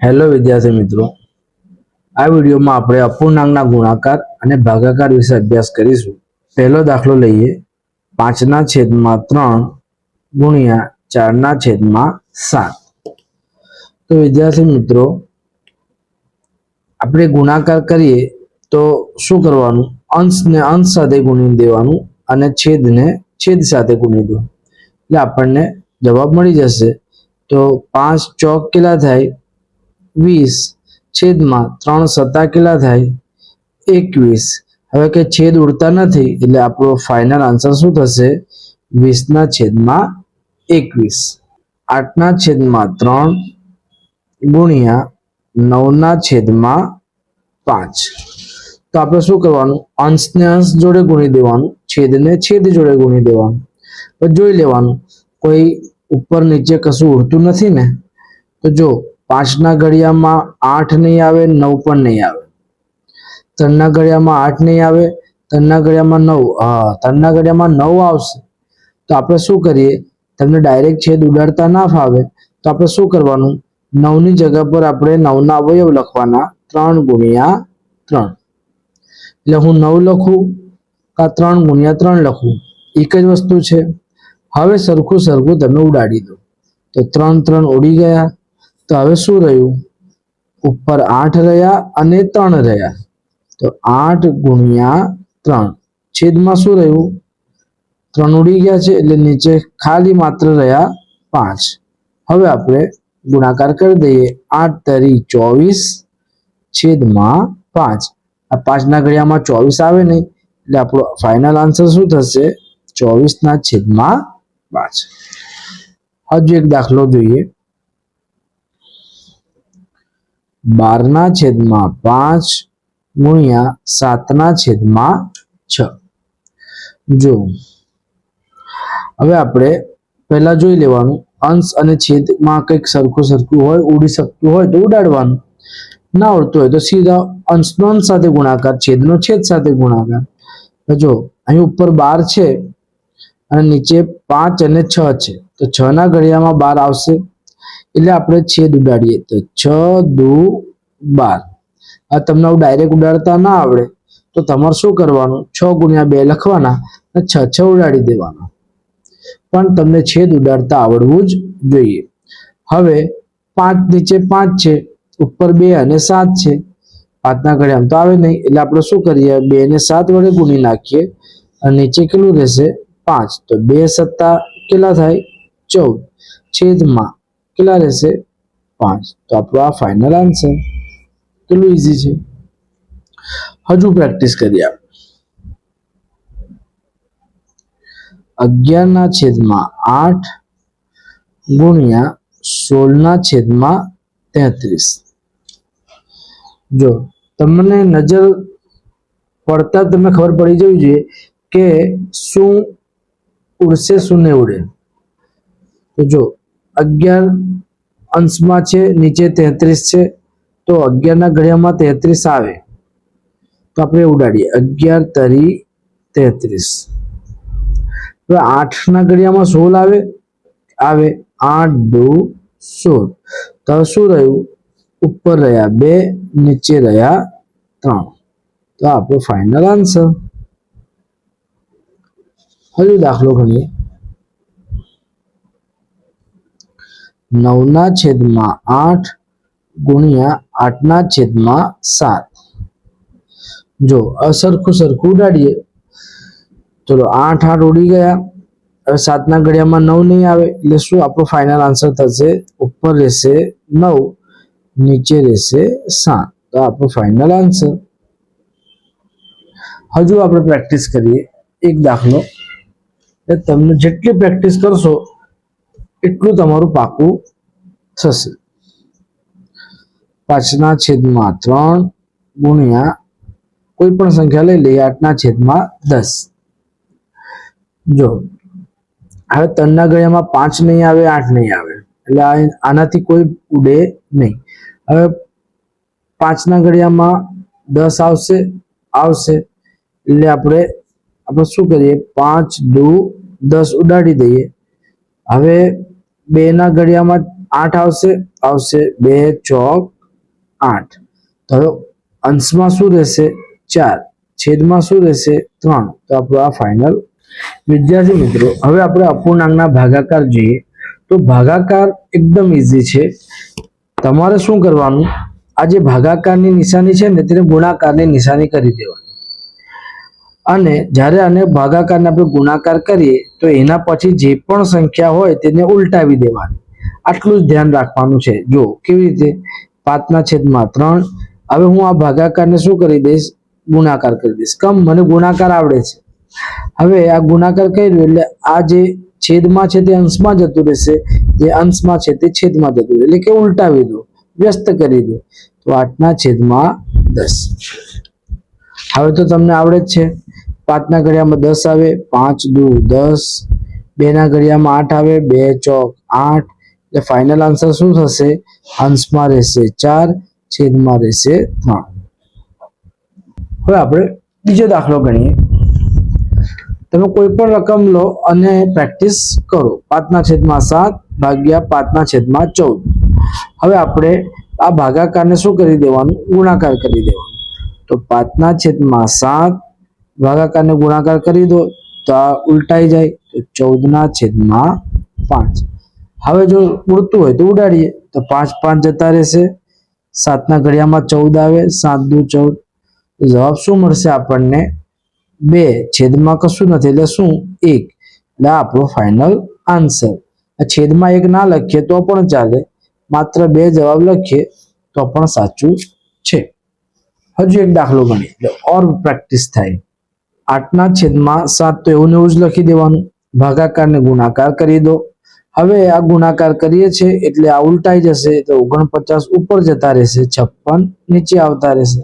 Hello વિદ્યાર્થી મિત્રો, આ વિડીયોમાં આપણે અપૂર્ણાંકના ગુણાકાર અને ભાગાકાર વિશે અભ્યાસ કરીશું. પહેલો દાખલો લઈએ. 5/3 ગુણ્યા 4/7. તો વિદ્યાર્થી મિત્રો, આપણે ગુણાકાર કરીએ તો શું કરવાનું? અંશને અંશ સાથે ગુણી દેવાનું અને છેદને છેદ સાથે ગુણી દો એટલે આપણને જવાબ મળી જશે. તો 5 ચોક કેટલા થાય? 20 છેદમાં 3 સત્તા કેટલા થાય? 21. હવે કે છેદ ઉડતા નથી એટલે આપણો ફાઇનલ આન્સર શું થશે? 20/21. 8/3 ગુણ્યા 9/5. તો આપણે શું કરવાનું? અંશને અંશ જોડે ગુણી દેવાનું, છેદને છેદ જોડે ગુણી દેવાનું. તો જોઈ લેવાનું કોઈ ઉપર નીચે કશું ઉડતું નથી ને. તો જો 5ના ઘડિયામાં 8 નહીં આવે, 9 પણ નહીં આવે. 3ના ઘડિયામાં 8 નહીં આવે, 3ના ઘડિયામાં 9. હા, 3ના ઘડિયામાં 9 આવશે. તો આપણે શું કરીએ? તમને ડાયરેક્ટ છેદ ઉડાડતા ના ફાવે તો આપણે શું કરવાનું? 9ની જગ્યા પર આપણે 9ના અવયવ લખવાના, 3/3. એટલે હું 9 લખું કા 3/3 લખું, એક જ વસ્તુ છે. હવે સરખું તમે ઉડાડી દો તો 3 ઉડી ગયા. તો હવે શું રહ્યું? ઉપર 8 રહ્યા અને 3 રહ્યા. તો 8/3 છેદમાં શું રહ્યું? 3 ઉડી ગયા છે એટલે નીચે ખાલી માત્ર રહ્યા 5. હવે આપણે ગુણાકાર કરી દઈએ. 8×3 = 24 છેદમાં 5. આ 5ના ઘડિયામાં 24 આવે નહીં એટલે આપણો ફાઇનલ આન્સર શું થશે? 24/5. હજુ એક દાખલો જોઈએ. 12/5 ગુણ્યા 7/6. જો હવે આપણે પહેલા જોઈ લેવાનું, અંશ અને છેદમાં કંઈક સરખું હોય, ઉડી શકતું હોય તો ઉડાડવાનું, ના ઉડતું હોય તો સીધા અંશનો અંશ સાથે ગુણાકાર, છેદનો છેદ સાથે ગુણાકાર. તો જો અહીં ઉપર 12 છે અને નીચે 5 અને 6 છે. તો 6ના ઘડિયામાં 12 આવશે એટલે આપણે છેદ ઉડાડીએ તો 6×2 = 12. આ તમને ડાયરેક્ટ ઉડાડતા ના આવડે તો તમારે શું કરવાનું? 6×2 લખવાના અને 6 ઉડાડી દેવાના. પણ તમને છેદ ઉડાડતા આવડવું જ જોઈએ. હવે 5 નીચે 5 છે, ઉપર 2 અને 7 છે. 5ના ઘડિયામાં તો આવે નહીં એટલે આપણે શું કરીએ? 2 ને 7 વડે ગુણી નાખીએ અને નીચે કેટલું રહેશે? 5. તો 2 સત્તા કેટલા થાય? 14 છેદમાં કેટલા રહેશે? 5. તો આપણો આ ફાઇનલ આન્સર. કેટલું ઈઝી છે. હજુ પ્રેક્ટિસ કરીએ. 11/8 ગુણ્યા 16/33. જો તમને નજર પડતા તમને ખબર પડી જવી જોઈએ કે શું ઉડશે શું નહીં ઉડે. તો જો 11 અંશમાં છે, નીચે 33 છે, તો 11ના ઘડિયામાં 33 આવે તો આપણે ઉડાડીએ. 11×3 = 33. હવે 8ના ઘડિયામાં 16 આવે 8×2 = 16. તો શું રહ્યું? ઉપર રહ્યા 2, નીચે રહ્યા 3. તો આપણો ફાઇનલ આન્સર. હજુ દાખલો ગણીએ. 9/8 ગુણ્યા 8/7. જો સરખું ઉડાડીએ. ચલો 8 ઉડી ગયા. હવે 7ના ઘડિયામાં 9 નહીં આવે એટલે શું આપણો ફાઇનલ આન્સર થશે? ઉપર રહેશે 9, નીચે રહેશે 7. તો આપણો ફાઇનલ આન્સર. હજુ આપણે પ્રેક્ટિસ કરીએ. એક દાખલો. તમને જેટલી પ્રેક્ટિસ કરશો એટલું તમારું પાકું થશે. 5/3 ગુણ્યા કોઈ પણ સંખ્યા લઈ લઈએ. 8/10. જો હવે 3ના ઘડિયામાં 5 નહીં આવે, 8 નહીં આવે એટલે આનાથી કોઈ ઉડે નહીં. હવે 5ના ઘડિયામાં 10 આવશે એટલે આપણે શું કરીએ? 5×2 = 10 ઉડાડી દઈએ. હવે 2ના ઘડિયામાં 8 આવશે 2 ચોક 8. તો હવે અંશમાં શું રહેશે 4, છેદમાં શું રહેશે 3. તો આપણો આ ફાઇનલ. વિદ્યાર્થી મિત્રો, હવે આપણે અપૂર્ણાંકના ભાગાકાર જોઈએ. તો ભાગાકાર એકદમ ઈઝી છે. તમારે શું કરવાનું, આ જે ભાગાકારની નિશાની છે ને તેને ગુણાકારની નિશાની કરી દેવાની, અને જ્યારે આને ભાગાકારને આપણે ગુણાકાર કરીએ તો એના પછી જે પણ સંખ્યા હોય તેને ઉલટાવી દેવાની. આટલું જ ધ્યાન રાખવાનું છે. જો કેવી રીતે, 5/3. હવે હું આ ભાગાકારને શું કરી દઈશ, ગુણાકાર કરી દઈશ. મને ગુણાકાર આવડે છે. હવે આ ગુણાકાર કર્યું એટલે આ જે છેદમાં છે તે અંશમાં જતું રહેશે, જે અંશમાં છે તે છેદમાં જતું રહેશે, એટલે કે ઉલટાવી દો, વ્યસ્ત કરી દો. તો 8/10. હવે તો તમને આવડે જ છે. 5 ના ઘડિયામાં 10 આવે, 5 દુ 10. 2 ના ઘડિયામાં 8 આવે, 2 ચોક 8. એટલે ફાઇનલ આન્સર શું થશે, અંશમાં રહેશે 4, છેદમાં રહેશે 3. હવે આપણે બીજો દાખલો ગણીએ. તમે કોઈ પણ રકમ લો અને પ્રેક્ટિસ કરો. 5/7 ભાગ્યા 5/14. હવે આપણે આ ભાગાકારને શું કરી દેવાનું, ગુણાકાર કરી દેવાનું. તો 5/7 ભાગાકારને ગુણાકાર કરી દો તો આ ઉલટાઈ જાય, તો 14/5. હવે જો ઉડતું હોય તો ઉડાડીએ, તો 5 5 જતા રહેશે. 7 ના ઘડિયામાં 14 આવે, 7 દુ 14. જવાબ શું મળશે આપણને, 2, છેદમાં કશું નથી એટલે શું 1. એટલે આપણો ફાઇનલ આન્સર. છેદમાં 1 ના લખીએ તો પણ ચાલે, માત્ર 2 જવાબ લખીએ તો પણ સાચું છે. હજુ એક દાખલો ગણીએ એટલે ઓર પ્રેક્ટિસ થાય. 8/7 તો એવું ને એવું જ લખી દેવાનું. ભાગાકારને ગુણાકાર કરી દો. હવે આ ગુણાકાર કરીએ છીએ એટલે આ ઉલટાઈ જશે, તો 49 ઉપર જતા રહેશે, 56 નીચે આવતા રહેશે.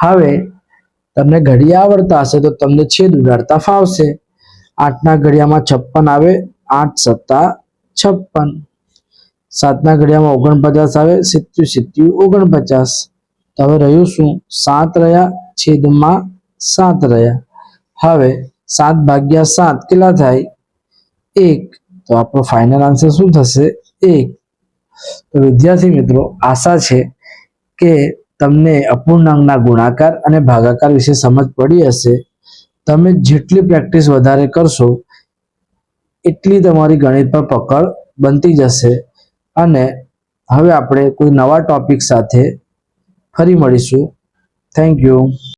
હવે તમને ઘડિયા આવડતા હશે તો તમને છેદ ઉડાડતા ફાવશે. 8 ના ઘડિયામાં 56 આવે, 8 * 7 = 56. 7 ના ઘડિયામાં 49 આવે, 7 * 7 = 49. તો હવે રહ્યું શું, 7 રહ્યા, છેદમાં 7 રહ્યા. હવે 7/7 કેટલા થાય, 1. તો આપણો ફાઇનલ આન્સર શું થશે, 1. તો વિદ્યાર્થી મિત્રો, આશા છે કે તમને અપૂર્ણાંકના ગુણાકાર અને ભાગાકાર વિશે સમજ પડી હશે. તમે જેટલી પ્રેક્ટિસ વધારે કરશો એટલી તમારી ગણિત પર પકડ બનતી જશે. અને હવે આપણે કોઈ નવા ટોપિક સાથે ફરી મળીશું. Thank you.